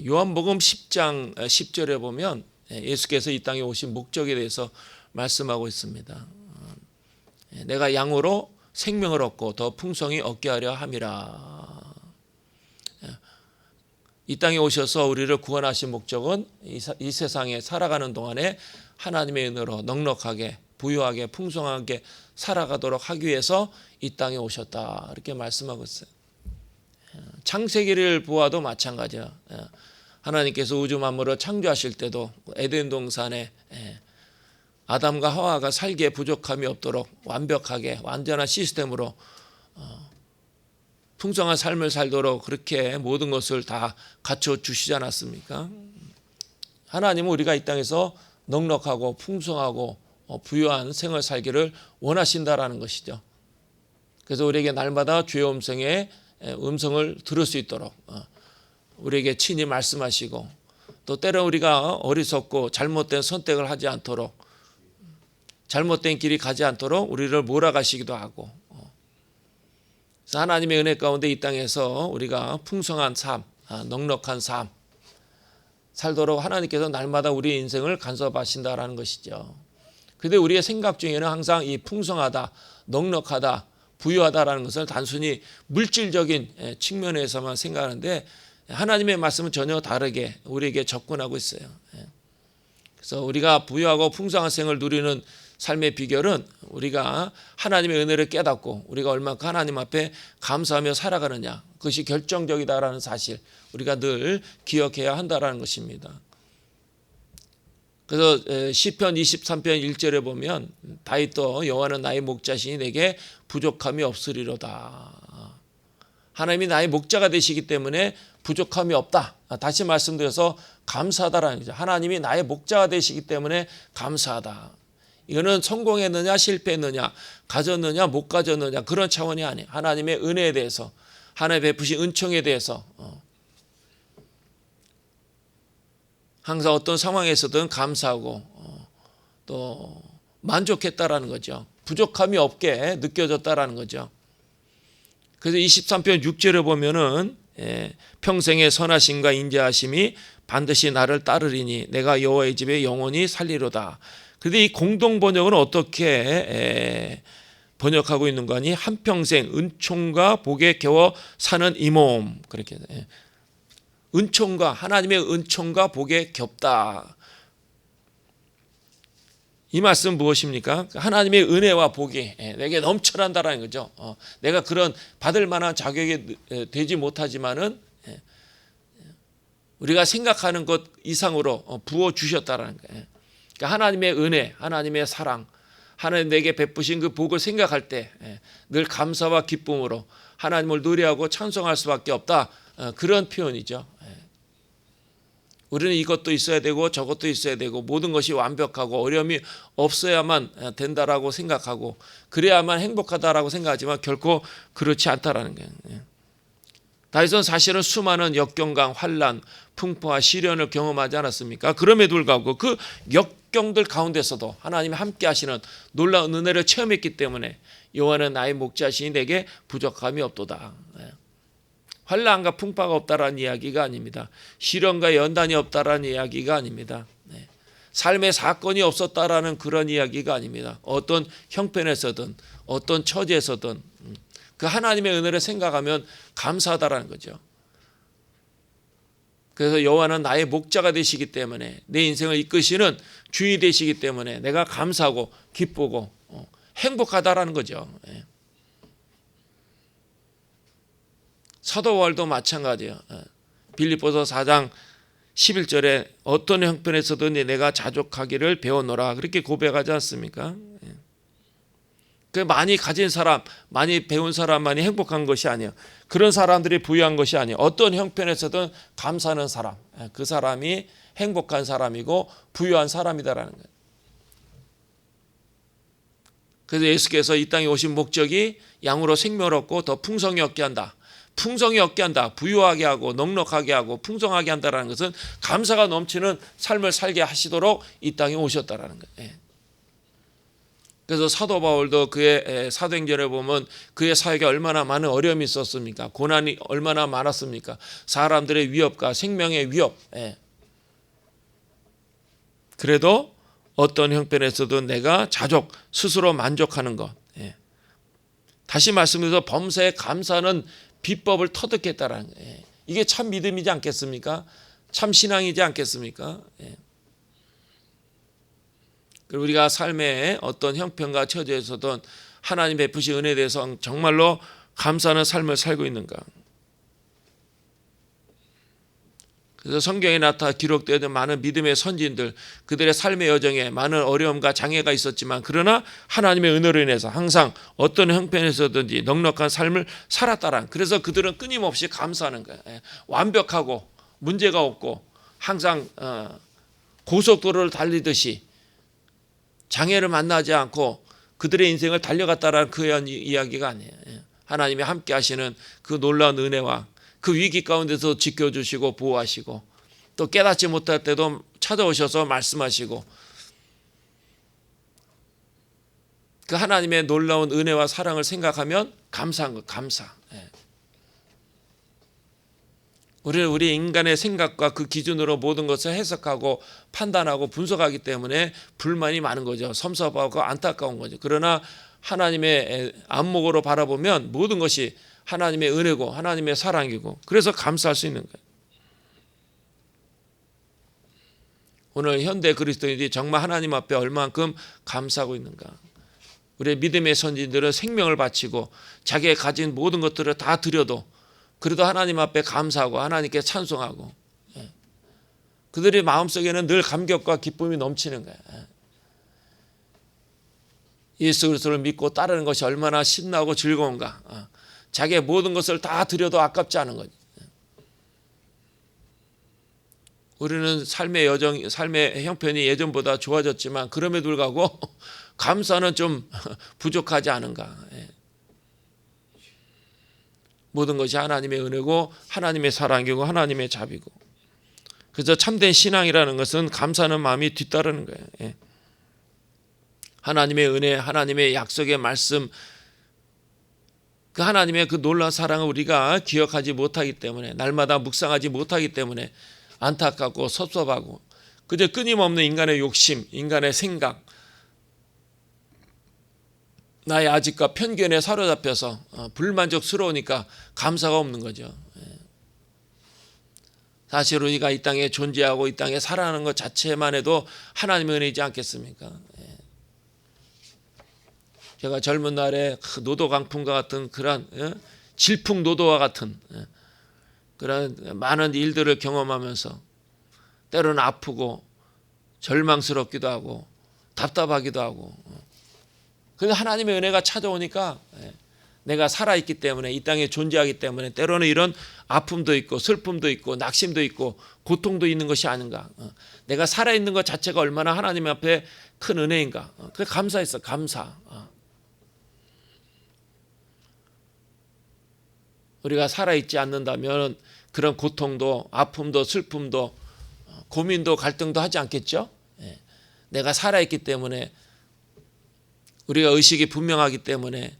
요한복음 10장 10절에 보면 예수께서 이 땅에 오신 목적에 대해서 말씀하고 있습니다. 내가 양으로 생명을 얻고 더 풍성히 얻게 하려 함이라. 이 땅에 오셔서 우리를 구원하신 목적은 이 세상에 살아가는 동안에 하나님의 은혜로 넉넉하게 부유하게 풍성하게 살아가도록 하기 위해서 이 땅에 오셨다, 이렇게 말씀하고 있어요. 창세기를 보아도 마찬가지야. 하나님께서 우주 만물을 창조하실 때도 에덴 동산에 아담과 하와가 살기에 부족함이 없도록 완벽하게 완전한 시스템으로 풍성한 삶을 살도록 그렇게 모든 것을 다 갖춰 주시지 않았습니까? 하나님은 우리가 이 땅에서 넉넉하고 풍성하고 부유한 생을 살기를 원하신다라는 것이죠. 그래서 우리에게 날마다 주의 음성을 들을 수 있도록 우리에게 친히 말씀하시고, 또 때로 우리가 어리석고 잘못된 선택을 하지 않도록, 잘못된 길이 가지 않도록 우리를 몰아가시기도 하고, 그래서 하나님의 은혜 가운데 이 땅에서 우리가 풍성한 삶, 넉넉한 삶 살도록 하나님께서 날마다 우리 인생을 간섭하신다라는 것이죠. 그런데 우리의 생각 중에는 항상 이 풍성하다, 넉넉하다, 부유하다라는 것을 단순히 물질적인 측면에서만 생각하는데, 하나님의 말씀은 전혀 다르게 우리에게 접근하고 있어요. 그래서 우리가 부유하고 풍성한 생을 누리는 삶의 비결은 우리가 하나님의 은혜를 깨닫고 우리가 얼마큼 하나님 앞에 감사하며 살아가느냐, 그것이 결정적이다라는 사실 우리가 늘 기억해야 한다라는 것입니다. 그래서 시편 23편 1절에 보면 다윗도 여호와는 나의 목자시니 내게 부족함이 없으리로다. 하나님이 나의 목자가 되시기 때문에 부족함이 없다. 다시 말씀드려서 감사하다라는 거죠. 하나님이 나의 목자가 되시기 때문에 감사하다. 이거는 성공했느냐 실패했느냐 가졌느냐 못 가졌느냐 그런 차원이 아니에요. 하나님의 은혜에 대해서, 하나님 베푸신 은총에 대해서 항상 어떤 상황에서든 감사하고 또 만족했다라는 거죠. 부족함이 없게 느껴졌다라는 거죠. 그래서 23편 6절에 보면은 평생의 선하심과 인자하심이 반드시 나를 따르리니 내가 여호와의 집에 영원히 살리로다. 그런데 이 공동 번역은 어떻게 번역하고 있는 거 아니? 한평생 은총과 복에 겨워 사는 이 몸, 그렇게 은총과 하나님의 은총과 복에 겹다. 이 말씀 무엇입니까? 하나님의 은혜와 복이 내게 넘쳐난다라는 거죠. 내가 그런 받을 만한 자격이 되지 못하지만은 우리가 생각하는 것 이상으로 부어 주셨다라는 거예요. 그러니까 하나님의 은혜, 하나님의 사랑, 하나님 내게 베푸신 그 복을 생각할 때 늘 감사와 기쁨으로 하나님을 노래하고 찬송할 수밖에 없다. 그런 표현이죠. 우리는 이것도 있어야 되고 저것도 있어야 되고 모든 것이 완벽하고 어려움이 없어야만 된다라고 생각하고 그래야만 행복하다라고 생각하지만 결코 그렇지 않다라는 거예요. 다윗은 사실은 수많은 역경과 환난, 풍파와 시련을 경험하지 않았습니까? 그럼에도 불구하고 그 역경들 가운데서도 하나님이 함께 하시는 놀라운 은혜를 체험했기 때문에 여호와는 나의 목자시니 내게 부족함이 없도다. 환난과 풍파가 없다라는 이야기가 아닙니다. 시련과 연단이 없다라는 이야기가 아닙니다. 삶의 사건이 없었다라는 그런 이야기가 아닙니다. 어떤 형편에서든 어떤 처지에서든 그 하나님의 은혜를 생각하면 감사하다라는 거죠. 그래서 여호와는 나의 목자가 되시기 때문에 내 인생을 이끄시는 주인이 되시기 때문에 내가 감사하고 기쁘고 행복하다라는 거죠. 사도 바울도 마찬가지예요. 빌립보서 4장 11절에 어떤 형편에서든 내가 자족하기를 배워노라 그렇게 고백하지 않습니까? 그 많이 가진 사람, 많이 배운 사람만이 행복한 것이 아니에요. 그런 사람들이 부유한 것이 아니에요. 어떤 형편에서든 감사하는 사람, 그 사람이 행복한 사람이고 부유한 사람이다라는 거예요. 그래서 예수께서 이 땅에 오신 목적이 양으로 생명을 얻고 더 풍성히 얻게 한다. 풍성히 얻게 한다. 부유하게 하고 넉넉하게 하고 풍성하게 한다는 것은 감사가 넘치는 삶을 살게 하시도록 이 땅에 오셨다는 거예요. 그래서 사도 바울도 그의 사도행전에 보면 그의 사역에 얼마나 많은 어려움이 있었습니까? 고난이 얼마나 많았습니까? 사람들의 위협과 생명의 위협. 그래도 어떤 형편에서도 내가 자족, 스스로 만족하는 것. 다시 말씀드려서 범사에 감사하는 비법을 터득했다라는 거예요. 이게 참 믿음이지 않겠습니까? 참 신앙이지 않겠습니까? 그리고 우리가 삶의 어떤 형편과 처지에서도 하나님 베푸신 은혜에 대해서 정말로 감사하는 삶을 살고 있는가? 그래서 성경에 나타나 기록되어 많은 믿음의 선진들, 그들의 삶의 여정에 많은 어려움과 장애가 있었지만 그러나 하나님의 은혜로 인해서 항상 어떤 형편에서든지 넉넉한 삶을 살았다란, 그래서 그들은 끊임없이 감사하는 거예요. 완벽하고 문제가 없고 항상 고속도로를 달리듯이 장애를 만나지 않고 그들의 인생을 달려갔다라는 그런 이야기가 아니에요. 하나님이 함께 하시는 그 놀라운 은혜와 그 위기 가운데서 지켜주시고 보호하시고 또 깨닫지 못할 때도 찾아오셔서 말씀하시고 그 하나님의 놀라운 은혜와 사랑을 생각하면 감사한 것, 감사. 우리는 우리 인간의 생각과 그 기준으로 모든 것을 해석하고 판단하고 분석하기 때문에 불만이 많은 거죠. 섭섭하고 안타까운 거죠. 그러나 하나님의 안목으로 바라보면 모든 것이 하나님의 은혜고 하나님의 사랑이고 그래서 감사할 수 있는 거예요. 오늘 현대 그리스도인들이 정말 하나님 앞에 얼마만큼 감사하고 있는가. 우리의 믿음의 선진들은 생명을 바치고 자기가 가진 모든 것들을 다 드려도 그래도 하나님 앞에 감사하고 하나님께 찬송하고 그들의 마음속에는 늘 감격과 기쁨이 넘치는 거예요. 예수 그리스도를 믿고 따르는 것이 얼마나 신나고 즐거운가. 자기의 모든 것을 다 드려도 아깝지 않은 거죠. 우리는 삶의 여정, 삶의 형편이 예전보다 좋아졌지만 그럼에도 불구하고 감사는 좀 부족하지 않은가. 모든 것이 하나님의 은혜고 하나님의 사랑이고 하나님의 자비고. 그래서 참된 신앙이라는 것은 감사하는 마음이 뒤따르는 거예요. 하나님의 은혜, 하나님의 약속의 말씀, 그 하나님의 그 놀라운 사랑을 우리가 기억하지 못하기 때문에 날마다 묵상하지 못하기 때문에 안타깝고 섭섭하고 그저 끊임없는 인간의 욕심, 인간의 생각, 나의 아집과 편견에 사로잡혀서 불만족스러우니까 감사가 없는 거죠. 사실 우리가 이 땅에 존재하고 이 땅에 살아가는 것 자체만 해도 하나님의 은혜이지 않겠습니까? 제가 젊은 날에 노도 강풍과 같은 그런 질풍노도와 같은 그런 많은 일들을 경험하면서 때로는 아프고 절망스럽기도 하고 답답하기도 하고 그런데 하나님의 은혜가 찾아오니까 내가 살아있기 때문에 이 땅에 존재하기 때문에 때로는 이런 아픔도 있고 슬픔도 있고 낙심도 있고 고통도 있는 것이 아닌가. 내가 살아있는 것 자체가 얼마나 하나님 앞에 큰 은혜인가. 그래서 감사했어. 감사. 우리가 살아있지 않는다면 그런 고통도 아픔도 슬픔도 고민도 갈등도 하지 않겠죠. 내가 살아있기 때문에 우리가 의식이 분명하기 때문에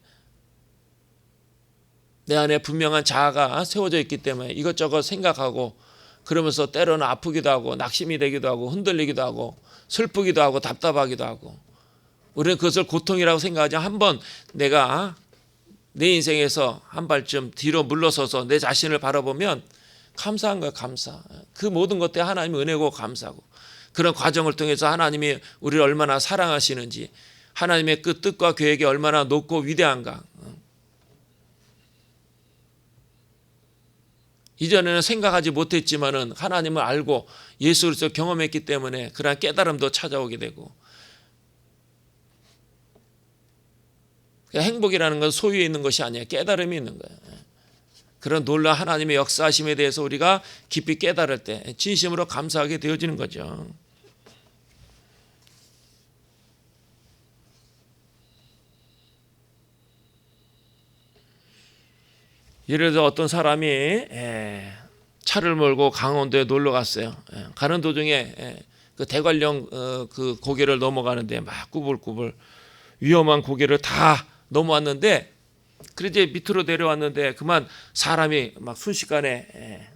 내 안에 분명한 자아가 세워져 있기 때문에 이것저것 생각하고 그러면서 때로는 아프기도 하고 낙심이 되기도 하고 흔들리기도 하고 슬프기도 하고 답답하기도 하고 우리는 그것을 고통이라고 생각하지 한번 내가 내 인생에서 한 발쯤 뒤로 물러서서 내 자신을 바라보면 감사한 거예요. 감사. 그 모든 것 때문에 하나님의 은혜고 감사하고 그런 과정을 통해서 하나님이 우리를 얼마나 사랑하시는지 하나님의 그 뜻과 계획이 얼마나 높고 위대한가. 이전에는 생각하지 못했지만은 하나님을 알고 예수 그리스도 경험했기 때문에 그런 깨달음도 찾아오게 되고 행복이라는 건 소유에 있는 것이 아니에요. 깨달음이 있는 거예요. 그런 놀라운 하나님의 역사하심에 대해서 우리가 깊이 깨달을 때 진심으로 감사하게 되어지는 거죠. 예를 들어 어떤 사람이 차를 몰고 강원도에 놀러 갔어요. 가는 도중에 그 대관령 그 고개를 넘어가는데 막 꾸불꾸불 위험한 고개를 다 넘어왔는데, 그래 이제 밑으로 내려왔는데 그만 사람이 막 순식간에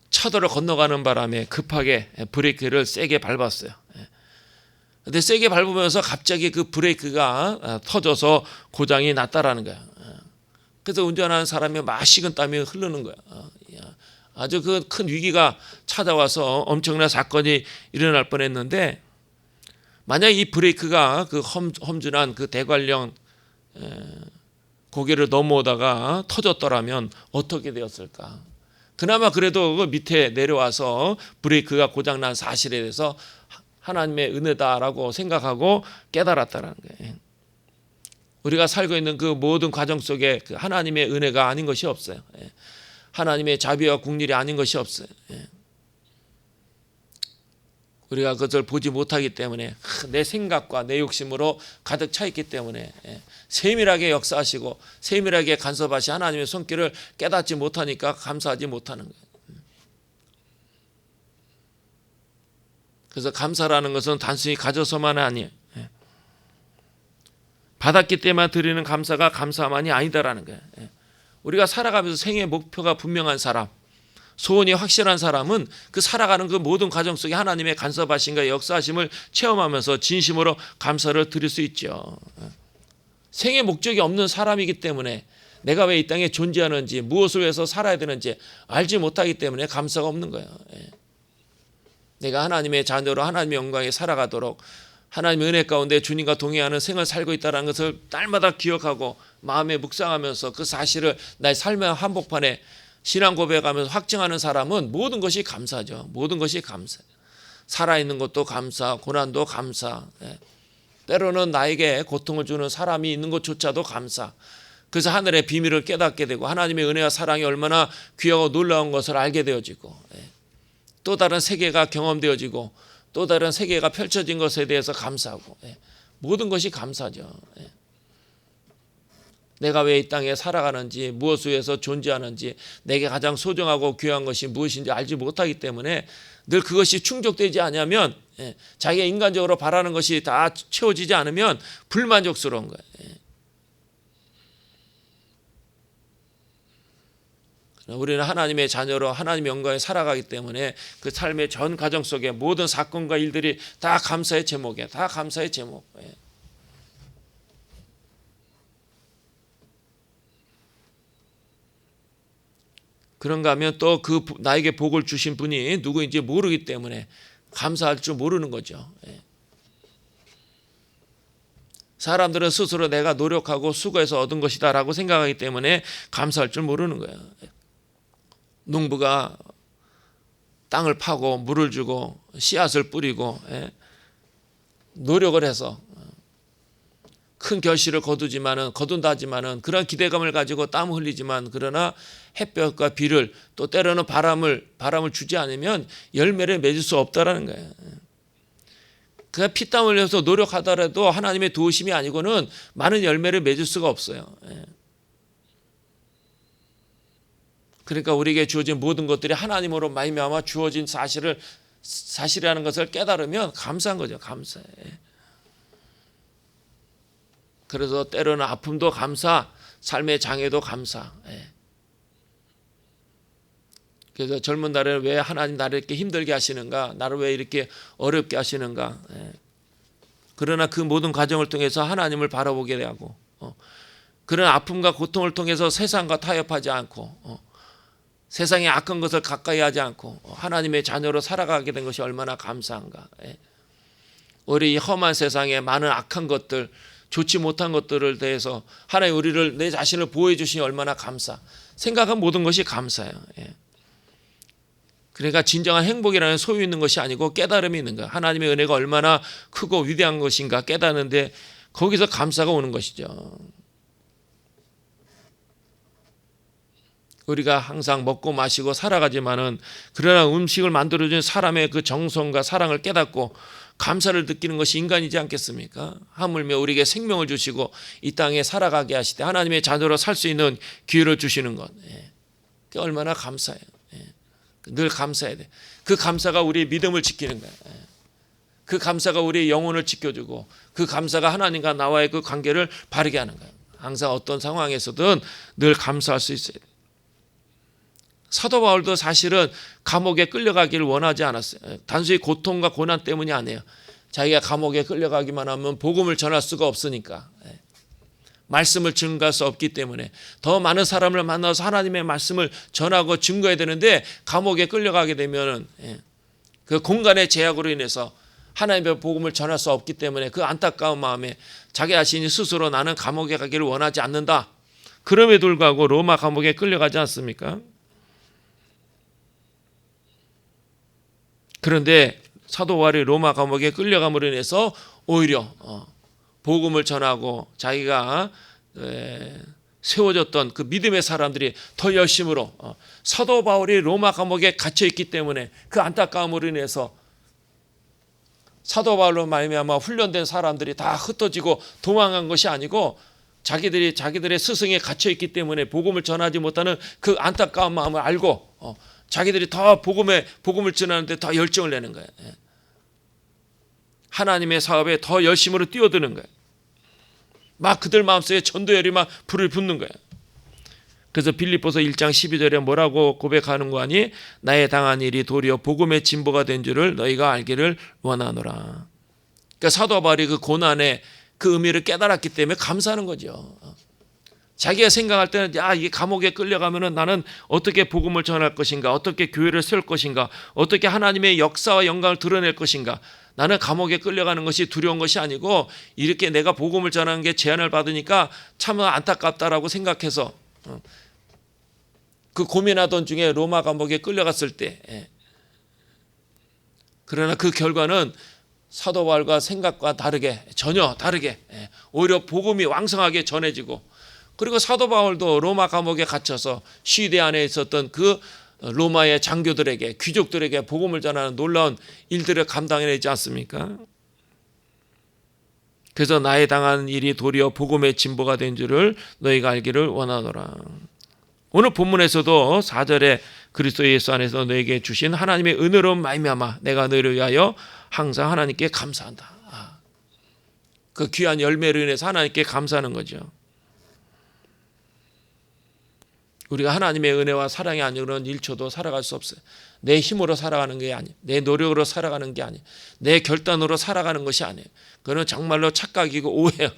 차도를 건너가는 바람에 급하게 브레이크를 세게 밟았어요. 근데 세게 밟으면서 갑자기 그 브레이크가 터져서 고장이 났다라는 거야. 그래서 운전하는 사람이 막 식은땀이 흐르는 거야. 아주 그 큰 위기가 찾아와서 엄청난 사건이 일어날 뻔했는데, 만약 이 브레이크가 그 험준한 그 대관령 고개를 넘어오다가 터졌더라면 어떻게 되었을까? 그나마 그래도 그 밑에 내려와서 브레이크가 고장난 사실에 대해서 하나님의 은혜다라고 생각하고 깨달았다는 거예요. 우리가 살고 있는 그 모든 과정 속에 그 하나님의 은혜가 아닌 것이 없어요. 하나님의 자비와 국률이 아닌 것이 없어요. 우리가 그것을 보지 못하기 때문에, 내 생각과 내 욕심으로 가득 차 있기 때문에 세밀하게 역사하시고 세밀하게 간섭하시 하나님의 손길을 깨닫지 못하니까 감사하지 못하는 거예요. 그래서 감사라는 것은 단순히 가져서만 아니에요. 받았기 때문에 드리는 감사가 감사만이 아니다라는 거예요. 우리가 살아가면서 생애 목표가 분명한 사람, 소원이 확실한 사람은 그 살아가는 그 모든 과정 속에 하나님의 간섭하심과 역사하심을 체험하면서 진심으로 감사를 드릴 수 있죠. 생애 목적이 없는 사람이기 때문에, 내가 왜 이 땅에 존재하는지, 무엇을 위해서 살아야 되는지 알지 못하기 때문에 감사가 없는 거예요. 내가 하나님의 자녀로 하나님의 영광에 살아가도록 하나님의 은혜 가운데 주님과 동행하는 생을 살고 있다는 것을 날마다 기억하고 마음에 묵상하면서 그 사실을 나의 삶의 한복판에 신앙 고백하면서 확증하는 사람은 모든 것이 감사죠. 모든 것이 감사. 살아있는 것도 감사, 고난도 감사. 때로는 나에게 고통을 주는 사람이 있는 것조차도 감사. 그래서 하늘의 비밀을 깨닫게 되고 하나님의 은혜와 사랑이 얼마나 귀하고 놀라운 것을 알게 되어지고, 또 다른 세계가 경험되어지고 또 다른 세계가 펼쳐진 것에 대해서 감사하고, 모든 것이 감사죠. 내가 왜 이 땅에 살아가는지, 무엇을 위해서 존재하는지, 내게 가장 소중하고 귀한 것이 무엇인지 알지 못하기 때문에 늘 그것이 충족되지 않으면, 자기가 인간적으로 바라는 것이 다 채워지지 않으면 불만족스러운 거예요. 우리는 하나님의 자녀로 하나님의 영광에 살아가기 때문에 그 삶의 전 과정 속에 모든 사건과 일들이 다 감사의 제목이에요. 다 감사의 제목. 그런가 하면 또 그 나에게 복을 주신 분이 누구인지 모르기 때문에 감사할 줄 모르는 거죠. 사람들은 스스로 내가 노력하고 수고해서 얻은 것이다라고 생각하기 때문에 감사할 줄 모르는 거예요. 농부가 땅을 파고 물을 주고 씨앗을 뿌리고 노력을 해서 큰 결실을 거둔다 하지만은 그런 기대감을 가지고 땀 흘리지만, 그러나 햇볕과 비를 또 때로는 바람을 주지 않으면 열매를 맺을 수 없다라는 거예요. 그가 피땀 흘려서 노력하더라도 하나님의 도우심이 아니고는 많은 열매를 맺을 수가 없어요. 그러니까 우리에게 주어진 모든 것들이 하나님으로 말미암아 주어진 사실이라는 것을 깨달으면 감사한 거죠. 감사해. 그래서 때로는 아픔도 감사, 삶의 장애도 감사. 그래서 젊은 날에는 왜 하나님 나를 이렇게 힘들게 하시는가, 나를 왜 이렇게 어렵게 하시는가. 그러나 그 모든 과정을 통해서 하나님을 바라보게 되고, 그런 아픔과 고통을 통해서 세상과 타협하지 않고, 세상의 악한 것을 가까이 하지 않고 하나님의 자녀로 살아가게 된 것이 얼마나 감사한가. 우리 이 험한 세상에 많은 악한 것들, 좋지 못한 것들을 대해서 하나님 우리를, 내 자신을 보호해 주시니 얼마나 감사. 생각한 모든 것이 감사예요. 그러니까 진정한 행복이라는 소유 있는 것이 아니고 깨달음이 있는 거예요. 하나님의 은혜가 얼마나 크고 위대한 것인가 깨닫는데 거기서 감사가 오는 것이죠. 우리가 항상 먹고 마시고 살아가지만은, 그러나 음식을 만들어준 사람의 그 정성과 사랑을 깨닫고 감사를 느끼는 것이 인간이지 않겠습니까? 하물며 우리에게 생명을 주시고 이 땅에 살아가게 하시되 하나님의 자녀로 살 수 있는 기회를 주시는 것, 그게 얼마나 감사해요. 늘 감사해야 돼. 그 감사가 우리의 믿음을 지키는 거예요. 그 감사가 우리의 영혼을 지켜주고 그 감사가 하나님과 나와의 그 관계를 바르게 하는 거예요. 항상 어떤 상황에서든 늘 감사할 수 있어야 돼요. 사도 바울도 사실은 감옥에 끌려가기를 원하지 않았어요. 단순히 고통과 고난 때문이 아니에요. 자기가 감옥에 끌려가기만 하면 복음을 전할 수가 없으니까, 말씀을 증거할 수 없기 때문에 더 많은 사람을 만나서 하나님의 말씀을 전하고 증거해야 되는데 감옥에 끌려가게 되면 그 공간의 제약으로 인해서 하나님의 복음을 전할 수 없기 때문에 그 안타까운 마음에 자기 자신이 스스로 나는 감옥에 가기를 원하지 않는다. 그럼에도 불구하고 로마 감옥에 끌려가지 않습니까? 그런데 사도 바울이 로마 감옥에 끌려감으로 인해서 오히려 복음을 전하고 자기가 세워졌던 그 믿음의 사람들이 더 열심으로 사도 바울이 로마 감옥에 갇혀 있기 때문에 그 안타까움으로 인해서 사도 바울로 말미암아 훈련된 사람들이 다 흩어지고 도망간 것이 아니고 자기들의 스승에 갇혀 있기 때문에 복음을 전하지 못하는 그 안타까운 마음을 알고 자기들이 더 복음을 전하는데 더 열정을 내는 거예요. 하나님의 사업에 더 열심으로 뛰어드는 거예요. 막 그들 마음속에 전도열이 막 불을 붙는 거예요. 그래서 빌립보서 1장 12절에 뭐라고 고백하는 거 아니? 나의 당한 일이 도리어 복음의 진보가 된 줄을 너희가 알기를 원하노라. 그러니까 사도 바울이 그 고난의 그 의미를 깨달았기 때문에 감사하는 거죠. 자기가 생각할 때는 이게 감옥에 끌려가면은 나는 어떻게 복음을 전할 것인가, 어떻게 교회를 세울 것인가, 어떻게 하나님의 역사와 영광을 드러낼 것인가. 나는 감옥에 끌려가는 것이 두려운 것이 아니고 이렇게 내가 복음을 전하는 게 제한을 받으니까 참 안타깝다라고 생각해서 그 고민하던 중에 로마 감옥에 끌려갔을 때, 그러나 그 결과는 사도 바울과 생각과 다르게, 전혀 다르게 오히려 복음이 왕성하게 전해지고, 그리고 사도 바울도 로마 감옥에 갇혀서 시대 안에 있었던 그 로마의 장교들에게, 귀족들에게 복음을 전하는 놀라운 일들을 감당해내지 않습니까? 그래서 나의 당한 일이 도리어 복음의 진보가 된 줄을 너희가 알기를 원하노라. 오늘 본문에서도 4절에 그리스도 예수 안에서 너에게 주신 하나님의 은혜로운 말미암아 내가 너희를 위하여 항상 하나님께 감사한다. 그 귀한 열매로 인해서 하나님께 감사하는 거죠. 우리가 하나님의 은혜와 사랑이 아니고는 1초도 살아갈 수 없어요. 내 힘으로 살아가는 게 아니에요. 내 노력으로 살아가는 게 아니에요. 내 결단으로 살아가는 것이 아니에요. 그건 정말로 착각이고 오해예요.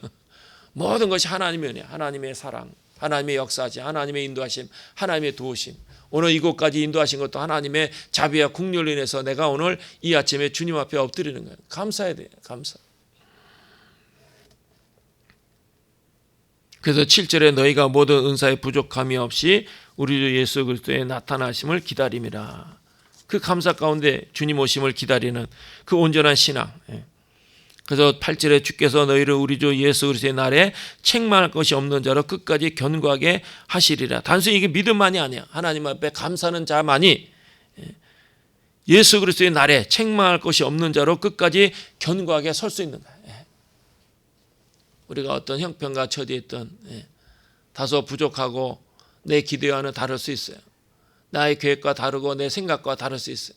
모든 것이 하나님의 은혜, 하나님의 사랑, 하나님의 역사지, 하나님의 인도하심, 하나님의 도우심. 오늘 이곳까지 인도하신 것도 하나님의 자비와 국률로 인해서 내가 오늘 이 아침에 주님 앞에 엎드리는 거예요. 감사해야 돼요. 감사. 그래서 7절에 너희가 모든 은사의 부족함이 없이 우리 주 예수 그리스도의 나타나심을 기다림이라. 그 감사 가운데 주님 오심을 기다리는 그 온전한 신앙. 그래서 8절에 주께서 너희를 우리 주 예수 그리스도의 날에 책망할 것이 없는 자로 끝까지 견고하게 하시리라. 단순히 이게 믿음만이 아니야. 하나님 앞에 감사하는 자만이 예수 그리스도의 날에 책망할 것이 없는 자로 끝까지 견고하게 설 수 있는 거야. 우리가 어떤 형편과 처지에 있던 다소 부족하고 내 기대와는 다를 수 있어요. 나의 계획과 다르고 내 생각과 다를 수 있어요.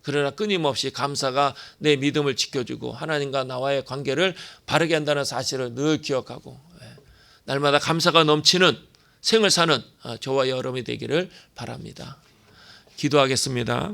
그러나 끊임없이 감사가 내 믿음을 지켜주고 하나님과 나와의 관계를 바르게 한다는 사실을 늘 기억하고 날마다 감사가 넘치는 생을 사는 저와 여러분이 되기를 바랍니다. 기도하겠습니다.